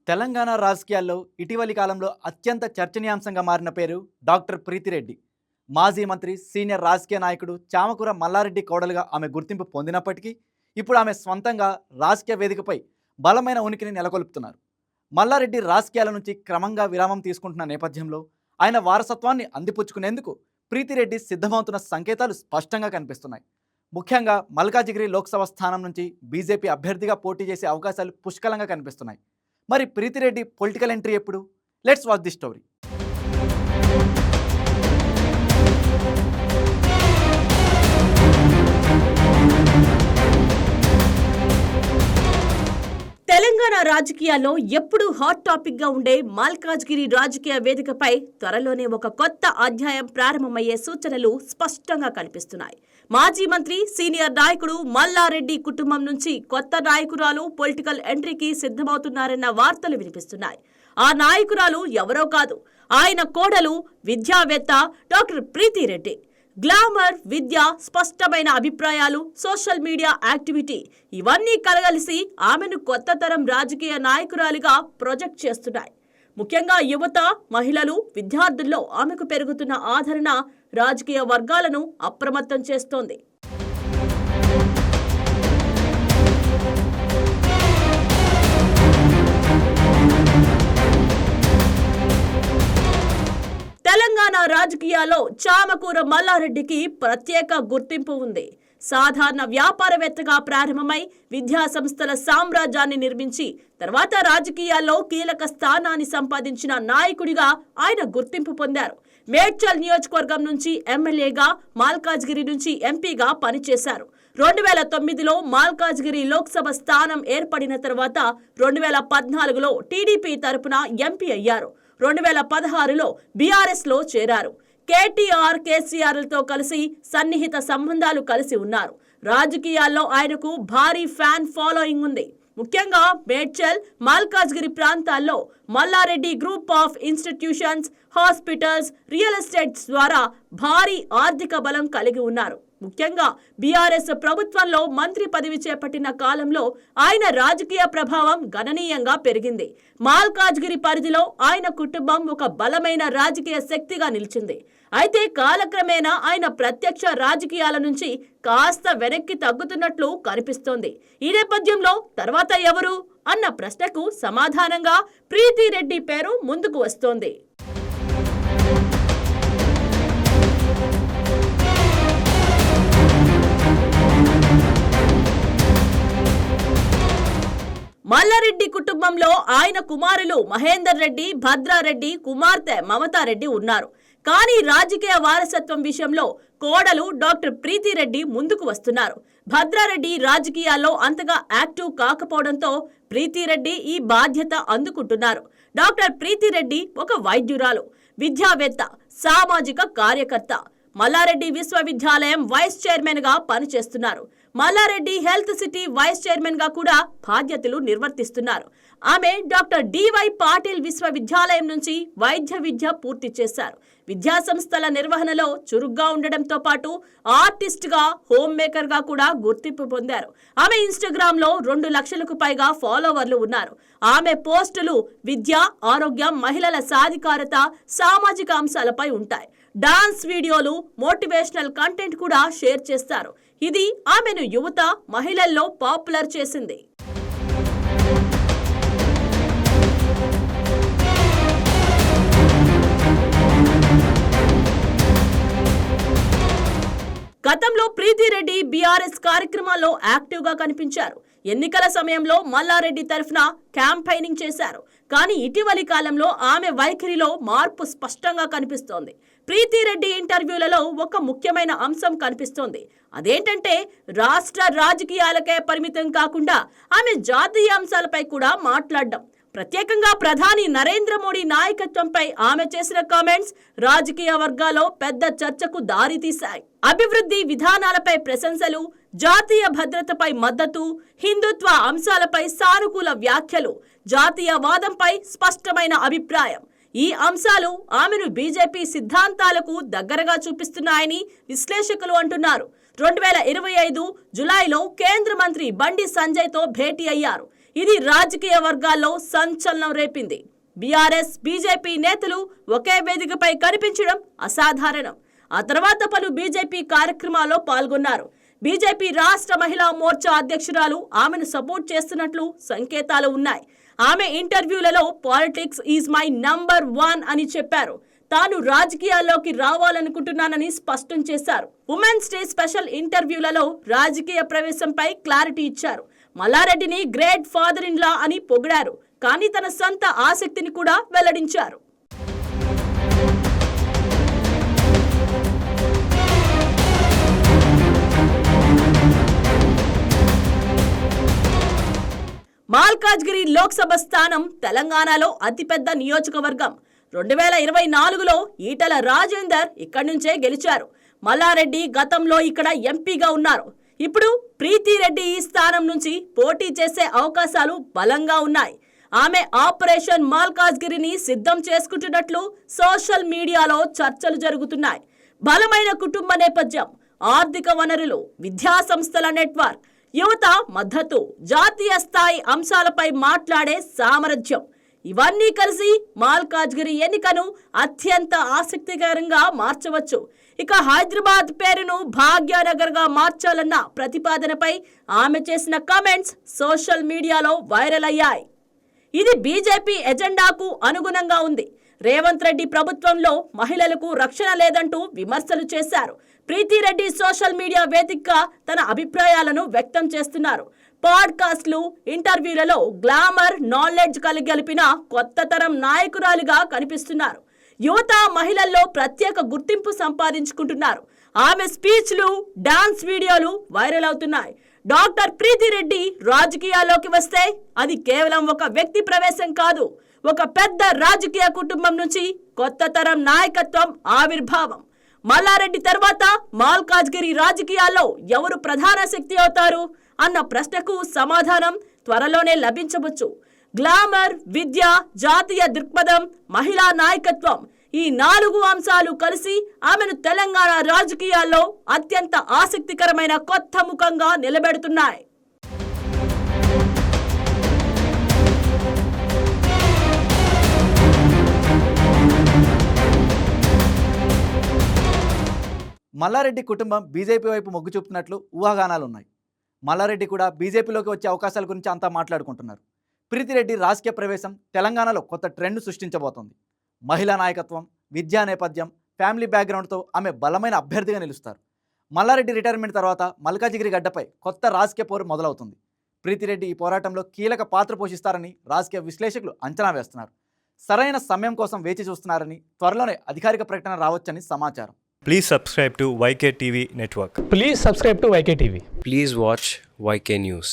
తెలంగాణ రాజకీయాల్లో ఇటీవలి కాలంలో అత్యంత చర్చనీయాంశంగా మారిన పేరు డాక్టర్ ప్రీతిరెడ్డి. మాజీ మంత్రి, సీనియర్ రాజకీయ నాయకుడు చామకూర మల్లారెడ్డి కోడలుగా ఆమె గుర్తింపు పొందినప్పటికీ ఇప్పుడు ఆమె స్వంతంగా రాజకీయ వేదికపై బలమైన ఉనికిని నెలకొల్పుతున్నారు. మల్లారెడ్డి రాజకీయాల నుంచి క్రమంగా విరామం తీసుకుంటున్న నేపథ్యంలో ఆయన వారసత్వాన్ని అందిపుచ్చుకునేందుకు ప్రీతిరెడ్డి సిద్ధమవుతున్న సంకేతాలు స్పష్టంగా కనిపిస్తున్నాయి. ముఖ్యంగా మల్కాజిగిరి లోక్సభ స్థానం నుంచి బీజేపీ అభ్యర్థిగా పోటీ చేసే అవకాశాలు పుష్కలంగా కనిపిస్తున్నాయి. మరి ప్రీతిరెడ్డి పొలిటికల్ ఎంట్రీ ఎప్పుడు? Let's watch the story. Telangana రాజకీయాల్లో ఎప్పుడూ హాట్ టాపిక్ గా ఉండే మల్కాజ్గిరి రాజకీయ వేదికపై త్వరలోనే ఒక కొత్త అధ్యాయం ప్రారంభమయ్యే సూచనలు స్పష్టంగా కనిపిస్తున్నాయి. మాజీ మంత్రి, సీనియర్ నాయకుడు మల్లారెడ్డి కుటుంబం నుంచి కొత్త నాయకురాలు పొలిటికల్ ఎంట్రీకి సిద్ధమవుతున్నారన్న వార్తలు వినిపిస్తున్నాయి. ఆ నాయకురాలు ఎవరో కాదు, ఆయన కోడలు విద్యావేత్త డాక్టర్ ప్రీతిరెడ్డి. గ్లామర్, విద్య, స్పష్టమైన అభిప్రాయాలు, సోషల్ మీడియా యాక్టివిటీ ఇవన్నీ కలగలిసి ఆమెను కొత్త తరం రాజకీయ నాయకురాలిగా ప్రొజెక్ట్ చేస్తున్నాయి. ముఖ్యంగా యువత, మహిళలు, విద్యార్థుల్లో ఆమెకు పెరుగుతున్న ఆదరణ రాజకీయ వర్గాలను అప్రమత్తం చేస్తోంది. తెలంగాణ రాజకీయాల్లో చామకూర మల్లారెడ్డికి ప్రత్యేక గుర్తింపు ఉంది. సాధారణ వ్యాపారవేత్తగా ప్రారంభమై విద్యా సంస్థల సామ్రాజ్యాన్ని నిర్మించి తర్వాత రాజకీయాల్లో కీలక స్థానాన్ని సంపాదించిన నాయకుడిగా ఆయన గుర్తింపు పొందారు. మేడ్చల్ నియోజకవర్గం నుంచి ఎమ్మెల్యేగా, మల్కాజ్గిరి నుంచి ఎంపీగా పనిచేశారు. 2009లో మల్కాజ్గిరి లోక్సభ స్థానం ఏర్పడిన తర్వాత 2014లో టీడీపీ తరపున ఎంపీ అయ్యారు. 2016లో బీఆర్ఎస్లో చేరారు. కేటీఆర్, కేసీఆర్లతో కలిసి సన్నిహిత సంబంధాలు కలిసి ఉన్నారు. రాజకీయాల్లో ఆయనకు భారీ ఫ్యాన్ ఫాలోయింగ్ ఉంది. ముఖ్యంగా మేడ్చల్, మల్కాజ్గిరి ప్రాంతాల్లో Malla Reddy group of institutions, hospitals, real estates ద్వారా భారీ ఆర్థిక బలం కలిగి ఉన్నారు. ముఖ్యంగా బీఆర్ఎస్ ప్రభుత్వంలో మంత్రి పదవి చేపట్టిన కాలంలో ఆయన రాజకీయ ప్రభావం గణనీయంగా పెరిగింది. మల్కాజ్గిరి పరిధిలో ఆయన కుటుంబం ఒక బలమైన రాజకీయ శక్తిగా నిలిచింది. అయితే కాలక్రమేణా ఆయన ప్రత్యక్ష రాజకీయాల నుంచి కాస్త వెనక్కి తగ్గుతున్నట్లు కనిపిస్తోంది. ఈ నేపథ్యంలో తర్వాత ఎవరు అన్న ప్రశ్నకు సమాధానంగా ప్రీతిరెడ్డి పేరు ముందుకు వస్తోంది. మల్లారెడ్డి కుటుంబంలో ఆయన కుమారులు మహేందర్ రెడ్డి, భద్రారెడ్డి, కుమార్తె మమతారెడ్డి ఉన్నారు. కానీ రాజకీయ వారసత్వం విషయంలో కోడలు డాక్టర్ ప్రీతిరెడ్డి ముందుకు వస్తున్నారు. భద్రారెడ్డి రాజకీయాల్లో అంతగా యాక్టివ్ కాకపోవడంతో ప్రీతిరెడ్డి ఈ బాధ్యత అందుకుంటున్నారు. డాక్టర్ ప్రీతిరెడ్డి ఒక వైద్యురాలు, విద్యావేత్త, సామాజిక కార్యకర్త. మల్లారెడ్డి విశ్వవిద్యాలయం వైస్ చైర్మన్ గా పనిచేస్తున్నారు. Malla Reddy health city vice chairman గా కూడా బాధ్యతలు నిర్వర్తిస్తున్నారు. ఆమె డాక్టర్ డివై పాటిల్ విశ్వవిద్యాలయం నుంచి వైద్య విద్య పూర్తి చేశారు. విద్యా సంస్థల నిర్వహణలో చురుగ్గా ఉండడంతో పాటు ఆర్టిస్ట్ గా, హోమ్ మేకర్ గా కూడా గుర్తింపు పొందారు. ఆమె ఇన్స్టాగ్రామ్ లో 2 లక్షలకు పైగా ఫాలోవర్లు ఉన్నారు. ఆమె పోస్టులు విద్య, ఆరోగ్యం, మహిళల సాధికారత, సామాజిక అంశాలపై ఉంటాయి. డాన్స్ వీడియోలు, మోటివేషనల్ కంటెంట్ కూడా షేర్ చేస్తారు. ఇది ఆమెను యువత, మహిళల్లో పాపులర్ చేసింది. గతంలో ప్రీతిరెడ్డి బీఆర్ఎస్ కార్యక్రమాల్లో యాక్టివ్ గా కనిపించారు. ఎన్నికల సమయంలో మల్లారెడ్డి తరఫున క్యాంపెయినింగ్ చేశారు. కానీ ఇటీవలి కాలంలో ఆమె వైఖరిలో మార్పు స్పష్టంగా కనిపిస్తోంది. ప్రీతిరెడ్డి ఇంటర్వ్యూలలో ఒక ముఖ్యమైన అంశం కనిపిస్తోంది. అదేంటంటే రాష్ట్ర రాజకీయాలకే పరిమితం కాకుండా ఆమె జాతీయ అంశాలపై కూడా మాట్లాడడం. ప్రత్యేకంగా ప్రధాని నరేంద్ర మోడీ నాయకత్వంపై ఆమె చేసిన కామెంట్స్ రాజకీయ వర్గాల్లో పెద్ద చర్చకు దారితీశాయి. అభివృద్ధి విధానాలపై ప్రశంసలు, జాతీయ భద్రతపై మద్దతు, హిందుత్వ అంశాలపై సానుకూల వ్యాఖ్యలు, జాతీయవాదంపై స్పష్టమైన అభిప్రాయం. ఈ అంశాలు ఆమెను బీజేపీ సిద్ధాంతాలకు దగ్గరగా చూపిస్తున్నాయని విశ్లేషకులు అంటున్నారు. 2025 జులైలో కేంద్ర మంత్రి బండి సంజయ్తో భేటీ అయ్యారు. ఇది రాజకీయ వర్గాల్లో సంచలనం రేపింది. బీఆర్ఎస్, బీజేపీ నేతలు ఒకే వేదికపై కనిపించడం అసాధారణం. ఆ తర్వాత పలు బీజేపీ కార్యక్రమాల్లో పాల్గొన్నారు. బీజేపీ రాష్ట్ర మహిళా మోర్చా అధ్యక్షురాలు ఆమెను సపోర్ట్ చేస్తున్నట్లు సంకేతాలు ఉన్నాయి. ఆమె ఇంటర్వ్యూలలో పాలిటిక్స్ ఈజ్ మై నంబర్ 1 అని చెప్పారు. తాను రాజకీయాల్లోకి రావాలనుకుంటున్నానని స్పష్టం చేశారు. ఉమెన్స్ డే స్పెషల్ ఇంటర్వ్యూలలో రాజకీయ ప్రవేశంపై క్లారిటీ ఇచ్చారు. మల్లారెడ్డిని గ్రేట్ ఫాదర్ ఇన్ లా అని పొగిడారు. కానీ తన సొంత ఆసక్తిని కూడా వెల్లడించారు. మల్కాజ్గిరి లోక్సభ స్థానం తెలంగాణలో అతిపెద్ద నియోజకవర్గం. 2024లో ఈటల రాజేందర్ ఇక్కడి నుంచే గెలిచారు. మల్లారెడ్డి గతంలో ఇక్కడ ఎంపీగా ఉన్నారు. ఇప్పుడు ప్రీతిరెడ్డి ఈ స్థానం నుంచి పోటీ చేసే అవకాశాలు బలంగా ఉన్నాయి. ఆమె ఆపరేషన్ మల్కాజ్గిరిని సిద్ధం చేసుకుంటున్నట్లు సోషల్ మీడియాలో చర్చలు జరుగుతున్నాయి. బలమైన కుటుంబ నేపథ్యం, ఆర్థిక వనరులు, విద్యా సంస్థల నెట్వర్క్, యువత మద్దతు, జాతీయ స్థాయి అంశాలపై మాట్లాడే సామర్థ్యం, ఇవన్నీ కలిసి మల్కాజ్గిరి ఎన్నికను అత్యంత ఆసక్తికరంగా మార్చవచ్చు. ఇక హైదరాబాద్ పేరును భాగ్యనగర్గా మార్చాలన్న ప్రతిపాదనపై ఆమె చేసిన కామెంట్స్ సోషల్ మీడియాలో వైరల్ అయ్యాయి. ఇది బీజేపీ ఎజెండాకు అనుగుణంగా ఉంది. రేవంత్ రెడ్డి ప్రభుత్వంలో మహిళలకు రక్షణ లేదంటూ విమర్శలు చేశారు. ప్రీతిరెడ్డి సోషల్ మీడియా వేదికగా తన అభిప్రాయాలను వ్యక్తం చేస్తున్నారు. పాడ్కాస్ట్లు, ఇంటర్వ్యూలలో గ్లామర్, నాలెడ్జ్ కలిగిన కొత్త తరం నాయకురాలిగా కనిపిస్తున్నారు. యువత, మహిళల్లో ప్రత్యేక గుర్తింపు సంపాదించుకుంటున్నారు. ఆమె స్పీచ్లు, డాన్స్ వీడియోలు వైరల్ అవుతున్నాయి. డాక్టర్ ప్రీతిరెడ్డి రాజకీయాల్లోకి వస్తే అది కేవలం ఒక వ్యక్తి ప్రవేశం కాదు, ఒక పెద్ద రాజకీయ కుటుంబం నుంచి కొత్త తరం నాయకత్వం ఆవిర్భావం. మల్లారెడ్డి తర్వాత మల్కాజ్గిరి రాజకీయాల్లో ఎవరు ప్రధాన శక్తి అవుతారు అన్న ప్రశ్నకు సమాధానం త్వరలోనే లభించవచ్చు. గ్లామర్, విద్య, జాతీయ దృక్పథం, మహిళా నాయకత్వం, ఈ 4 అంశాలు కలిసి ఆమెను తెలంగాణ రాజకీయాల్లో అత్యంత ఆసక్తికరమైన కొత్త ముఖంగా నిలబెడుతున్నాయి. మల్లారెడ్డి కుటుంబం బీజేపీ వైపు మొగ్గు చూపుతున్నట్లు ఊహాగానాలున్నాయి. మల్లారెడ్డి కూడా బీజేపీలోకి వచ్చే అవకాశాల గురించి అంతా మాట్లాడుకుంటున్నారు. ప్రీతిరెడ్డి రాజకీయ ప్రవేశం తెలంగాణలో కొత్త ట్రెండ్ సృష్టించబోతోంది. మహిళా నాయకత్వం, విద్యా నేపథ్యం, ఫ్యామిలీ బ్యాక్గ్రౌండ్తో ఆమె బలమైన అభ్యర్థిగా నిలుస్తారు. మల్లారెడ్డి రిటైర్మెంట్ తర్వాత మల్కాజిగిరి గడ్డపై కొత్త రాజకీయ పోరు మొదలవుతుంది. ప్రీతిరెడ్డి ఈ పోరాటంలో కీలక పాత్ర పోషిస్తారని రాజకీయ విశ్లేషకులు అంచనా వేస్తున్నారు. సరైన సమయం కోసం వేచి చూస్తున్నారని, త్వరలోనే అధికారిక ప్రకటన రావచ్చని సమాచారం. Please subscribe to YK TV Network. Please subscribe to YK TV. Please watch YK News.